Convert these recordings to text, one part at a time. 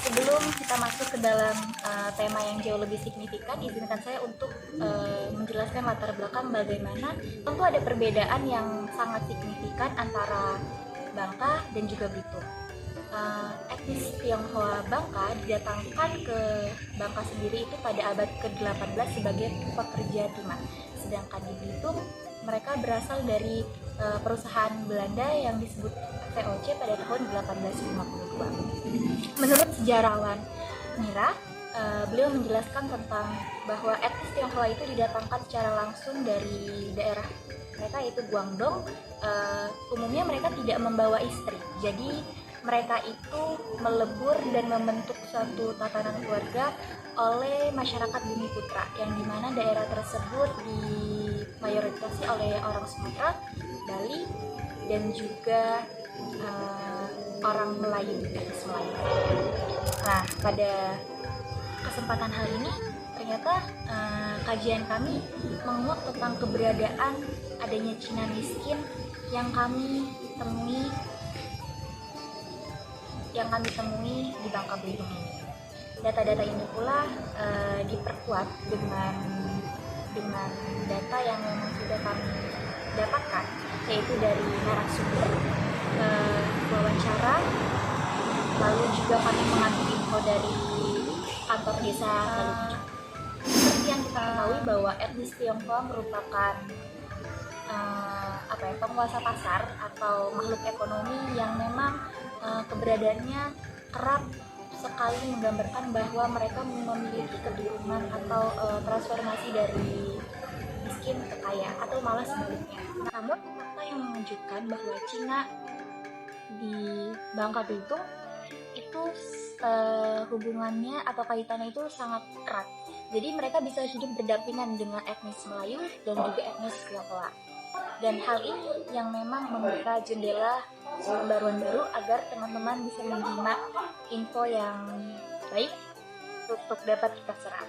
Sebelum kita masuk ke dalam tema yang jauh lebih signifikan, izinkan saya untuk menjelaskan latar belakang bagaimana tentu ada perbedaan yang sangat signifikan antara Bangka dan juga Belitung. Etnis Tionghoa Bangka didatangkan ke Bangka sendiri itu pada abad ke-18 sebagai pekerja timah. Sedangkan di Belitung mereka berasal dari perusahaan Belanda yang disebut VOC pada tahun 1852. Menurut sejarawan Mira, beliau menjelaskan tentang bahwa etnis Tionghoa itu didatangkan secara langsung dari daerah mereka yaitu Guangdong. Umumnya mereka tidak membawa istri, jadi mereka itu melebur dan membentuk suatu tatanan keluarga oleh masyarakat Bumiputra, yang dimana daerah tersebut dimayoritasi oleh orang Sumatera, Bali, dan juga orang Melayu dari Melayu. Nah, pada kesempatan hal ini ternyata kajian kami menguak tentang keberadaan adanya Cina miskin yang kami temui di Bangka Belitung ini. Data-data ini pula diperkuat dengan data yang memang sudah kami dapatkan, yaitu dari narasumber, wawancara, lalu juga kami mengambil info dari kantor desa Galuh. Seperti yang kita ketahui bahwa etnis Tionghoa merupakan penguasa pasar atau makhluk ekonomi yang memang keberadaannya kerap sekali menggambarkan bahwa mereka memiliki keturunan atau transformasi dari miskin ke kaya atau malah sebaliknya. Namun fakta yang mengejutkan bahwa Cina di Bangka Belitung itu hubungannya atau kaitannya itu sangat erat. Jadi mereka bisa hidup berdampingan dengan etnis Melayu dan juga etnis Tionghoa. Dan hal ini yang memang membuka jendela pembaruan baru agar teman-teman bisa menyimak info yang baik untuk dapat kita serap.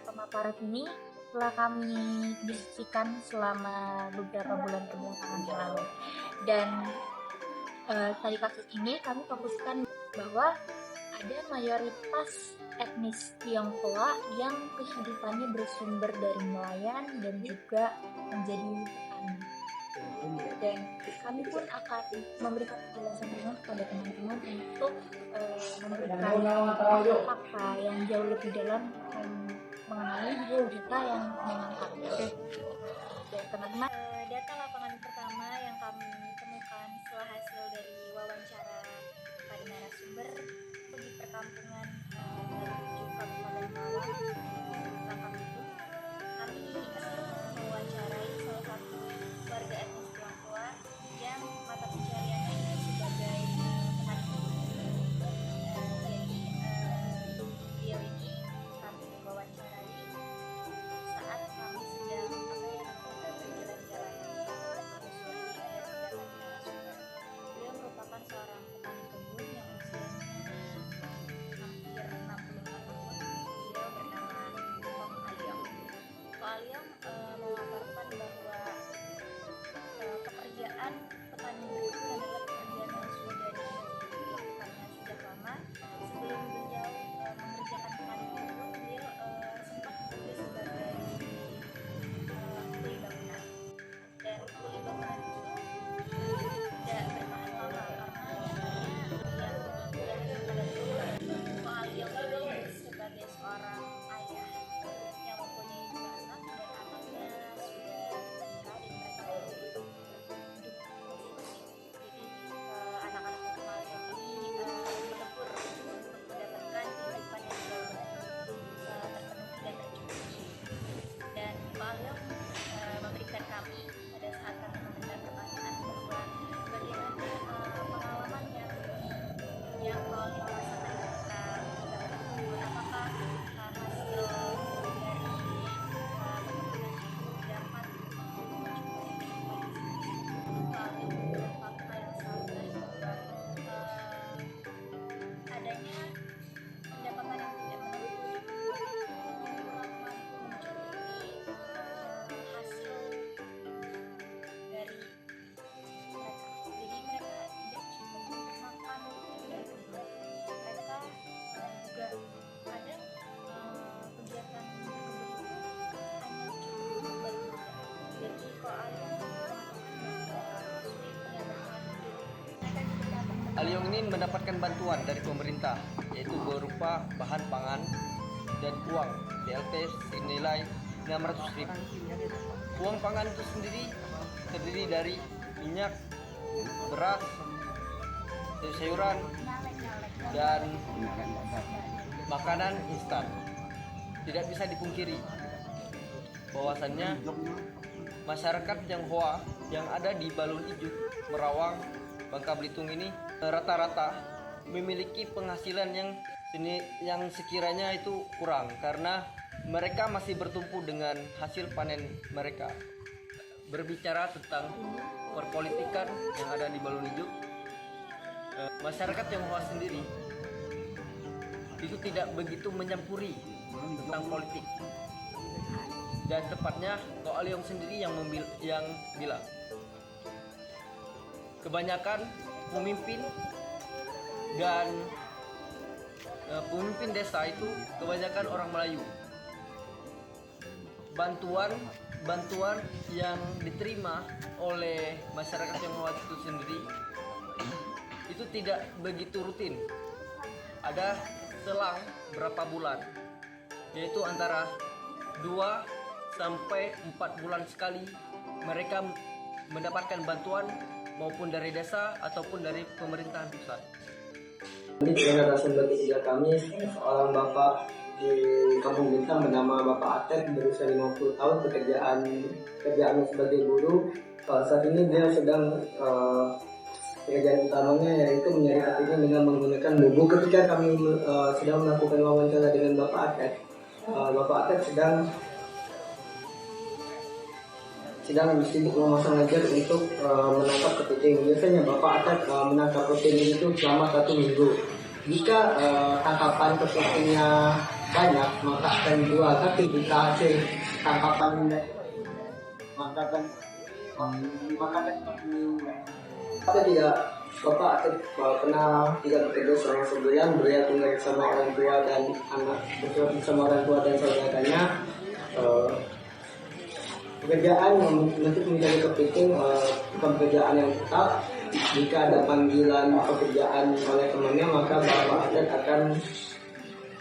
Pemaparan ini telah kami diskusikan selama beberapa bulan kebelakangan yang lalu. Dan dari kasus ini kami fokuskan bahwa ada mayoritas etnis Tionghoa yang kehidupannya bersumber dari nelayan dan juga menjadi petani. Dan kami pun akan memberikan penjelasan kepada teman-teman untuk memberikan fakta yang jauh lebih dalam mengenai berita yang mengangkat. Dan teman-teman, data lapangan pertama yang kami temukan setelah hasil dari wawancara pada narasumber di perkampungan menuju Kabupaten Malang, Bangka Belitung, kami mewawancarai salah satu warga etnis Tionghoa yang mata pencariannya itu sebagai petani. Jadi beliau ini kami wawancarai saat kami sedang berjalan-jalan menyusuri kegiatan narasumber. Beliau merupakan seorang petani kebun yang usianya hampir 64 tahun. Beliau bernama Kong Aliong. Kong Aliong memaparkan bahwa pekerjaan petani berkebun adalah pekerjaan yang sudah dilakukannya sejak lama. Sebelum beliau mengerjakan petani kebun, beliau sempat bekerja sebagai kuli bangunan. Dan kuli bangunan itu tidak bertahan lama karena nyatanya dia tidak hanya pada Kong Aliong ini sebagai seorang ayah yang mempunyai dua anak dan Aliong ini mendapatkan bantuan dari pemerintah, yaitu berupa bahan pangan dan uang BLT senilai 600.000. Uang pangan itu sendiri terdiri dari minyak, beras, sayuran, dan makanan instan. Tidak bisa dipungkiri bahwasannya masyarakat Tionghoa yang ada di Balun Ijuk, Merawang, Bangka Belitung ini rata-rata memiliki penghasilan yang sekiranya itu kurang karena mereka masih bertumpu dengan hasil panen mereka. Berbicara tentang perpolitikan yang ada di Balun Ijuk, masyarakat Tionghoa sendiri itu tidak begitu menyampuri tentang politik, dan tepatnya Ko Aliong sendiri yang bilang kebanyakan pemimpin dan pemimpin desa itu kebanyakan orang Melayu. Bantuan yang diterima oleh masyarakat Tionghoa itu sendiri itu tidak begitu rutin. Ada selang berapa bulan, yaitu antara 2 sampai 4 bulan sekali mereka mendapatkan bantuan maupun dari desa ataupun dari pemerintahan pusat. Ini dengan narasumber ketiga kami, seorang bapak di Kampung Bintang bernama Bapak Atet, berusia 50 tahun, pekerjaannya sebagai guru. Saat ini dia sedang pekerjaan utamanya yaitu menyari hatinya dengan menggunakan bubu. Ketika kami sedang melakukan wawancara dengan Bapak Atet, Bapak Atet sedang sibuk memasang ajar untuk menangkap kepiting. Biasanya Bapak Atet menangkap kepiting itu selama 1 minggu. Jika tangkapan kepitingnya banyak, maka akan dijual. Tapi jika hasil tangkapan Bapak Atet pernah tidak bekerja selama sebulan, beliau tinggal bersama orang tua dan anak, bersama orang tua dan saudaranya. Pekerjaan untuk mencari kepiting bukan pekerjaan yang tetap. Jika ada panggilan pekerjaan oleh temannya, maka Bapak Atet akan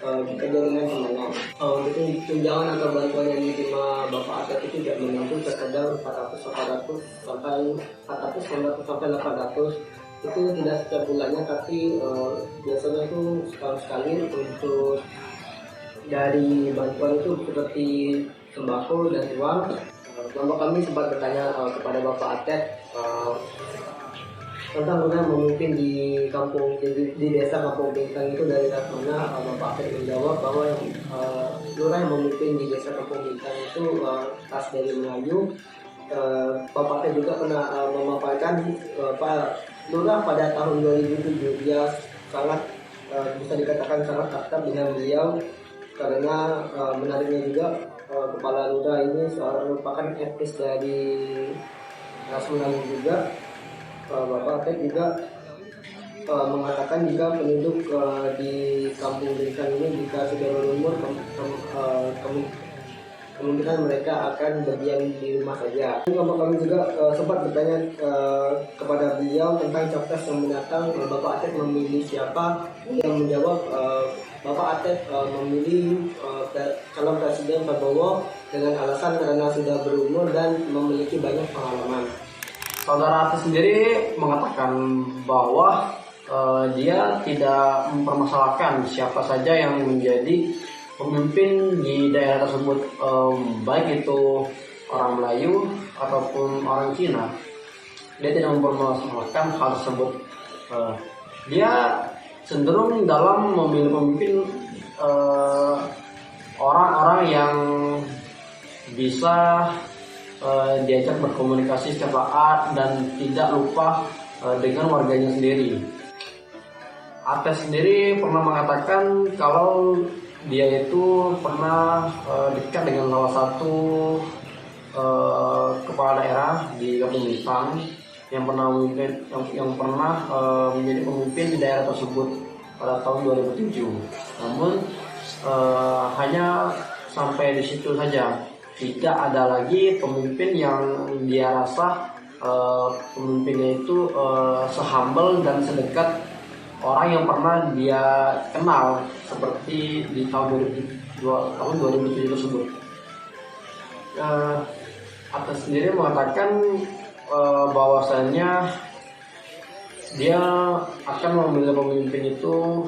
bekerja dengan temannya. Untuk tunjangan atau bantuan yang diterima Bapak Atet itu tidak menentu, terkadang 400 sampai 800. Itu tidak setiap bulannya, tapi biasanya itu setahun sekali. Untuk dari bantuan itu seperti sembako dan uang. Kelompok kami sempat bertanya kepada Bapak Atet tentang bagaimana memimpin di desa Kampung Bintang itu dari mana. Bapak Atet menjawab bahwa lurah yang memimpin di desa Kampung Bintang itu khas dari Melayu. Bapak Atet juga pernah memaparkan Pak Lurah pada tahun 2007 dia sangat bisa dikatakan sangat akrab dengan beliau, karena menariknya juga Kepala Lurah ini merupakan etnis dari ras Melayu juga. Bapak Atet juga mengatakan jika penduduk di Kampung Bintang ini jika sudah berumur, kemungkinan mereka akan berdiam di rumah saja. Kelompok kami juga sempat bertanya kepada beliau tentang capres yang mendatang, Bapak Atet memilih siapa. Yang menjawab Bapak Atet memilih calon presiden Prabowo dengan alasan karena sudah berumur dan memiliki banyak pengalaman. Saudara Atet sendiri mengatakan bahwa dia tidak mempermasalahkan siapa saja yang menjadi pemimpin di daerah tersebut, baik itu orang Melayu ataupun orang Cina. Dia tidak mempermasalahkan hal tersebut. Dia cenderung dalam memilih pemimpin orang-orang yang bisa diajak berkomunikasi secara erat dan tidak lupa dengan warganya sendiri. Atet sendiri pernah mengatakan kalau dia itu pernah dekat dengan salah satu kepala daerah di Kampung Bintang yang pernah menjadi pemimpin di daerah tersebut pada tahun 2007. Namun hanya sampai di situ saja. Tidak ada lagi pemimpin yang dia rasa pemimpinnya itu sehumble dan sedekat orang yang pernah dia kenal seperti di tahun 2007 tersebut. Atas sendiri mengatakan bahwasannya dia akan memilih pemimpin itu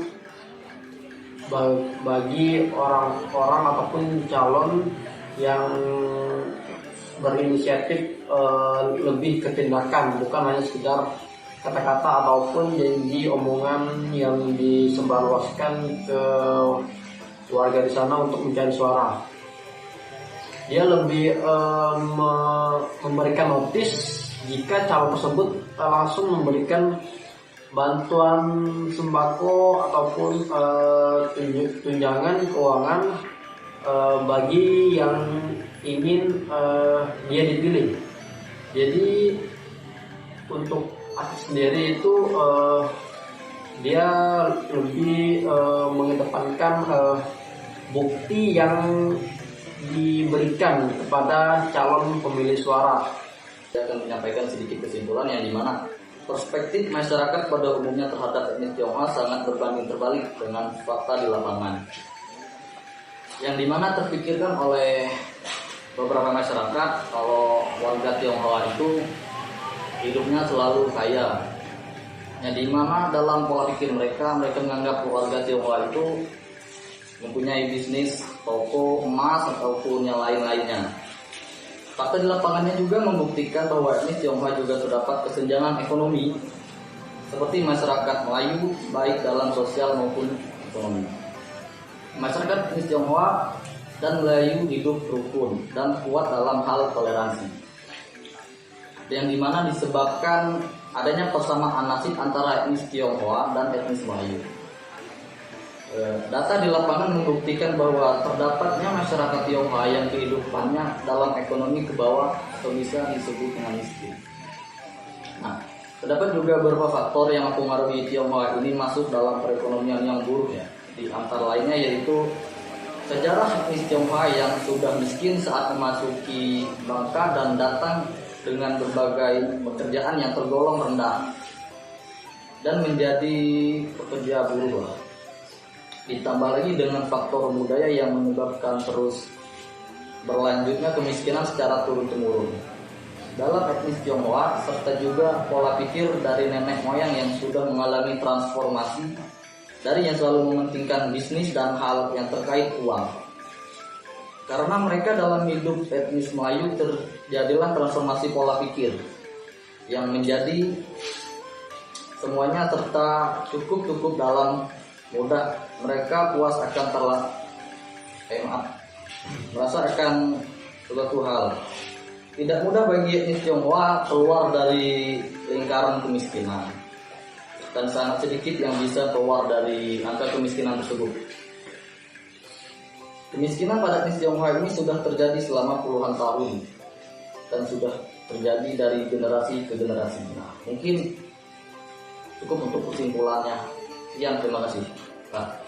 bagi orang-orang ataupun calon yang berinisiatif lebih ke tindakan, bukan hanya sekedar kata-kata ataupun janji omongan yang disebarluaskan ke warga di sana untuk mencari suara. Dia lebih memberikan notis jika calon tersebut langsung memberikan bantuan sembako ataupun tunjangan keuangan bagi yang ingin dia dipilih. Jadi untuk Atis sendiri itu dia lebih mengedepankan bukti yang diberikan kepada calon pemilih suara. Saya akan menyampaikan sedikit kesimpulan yang dimana perspektif masyarakat pada umumnya terhadap etnis Tionghoa sangat berbanding terbalik dengan fakta di lapangan. Yang dimana terpikirkan oleh beberapa masyarakat kalau warga Tionghoa itu hidupnya selalu kaya. Yang dimana dalam pola pikir mereka menganggap warga Tionghoa itu mempunyai bisnis toko emas ataupun yang lain-lainnya. Fakta di lapangannya juga membuktikan bahwa etnis Tionghoa juga terdapat kesenjangan ekonomi seperti masyarakat Melayu baik dalam sosial maupun ekonomi. Masyarakat etnis Tionghoa dan Melayu hidup rukun dan kuat dalam hal toleransi, yang dimana disebabkan adanya persamaan nasib antara etnis Tionghoa dan etnis Melayu. Data di lapangan membuktikan bahwa terdapatnya masyarakat Tionghoa yang kehidupannya dalam ekonomi ke bawah atau bisa disebut dengan miskin. Nah, terdapat juga beberapa faktor yang mempengaruhi Tionghoa ini masuk dalam perekonomian yang buruk ya. Di antara lainnya yaitu sejarah etnis Tionghoa yang sudah miskin saat memasuki Bangka dan datang dengan berbagai pekerjaan yang tergolong rendah dan menjadi pekerja buruh. Ditambah lagi dengan faktor budaya yang menyebabkan terus berlanjutnya kemiskinan secara turun-temurun dalam etnis Tionghoa, serta juga pola pikir dari nenek moyang yang sudah mengalami transformasi dari yang selalu mementingkan bisnis dan hal yang terkait uang. Karena mereka dalam hidup etnis Melayu terjadilah transformasi pola pikir yang menjadi semuanya serta cukup dalam mudah mereka puas akan merasa akan suatu hal. Tidak mudah bagi etnis Tionghoa keluar dari lingkaran kemiskinan dan sangat sedikit yang bisa keluar dari angka kemiskinan tersebut. Kemiskinan pada etnis Tionghoa ini sudah terjadi selama puluhan tahun dan sudah terjadi dari generasi ke generasi. Nah, mungkin cukup untuk kesimpulannya. Sekian, terima kasih, Pak.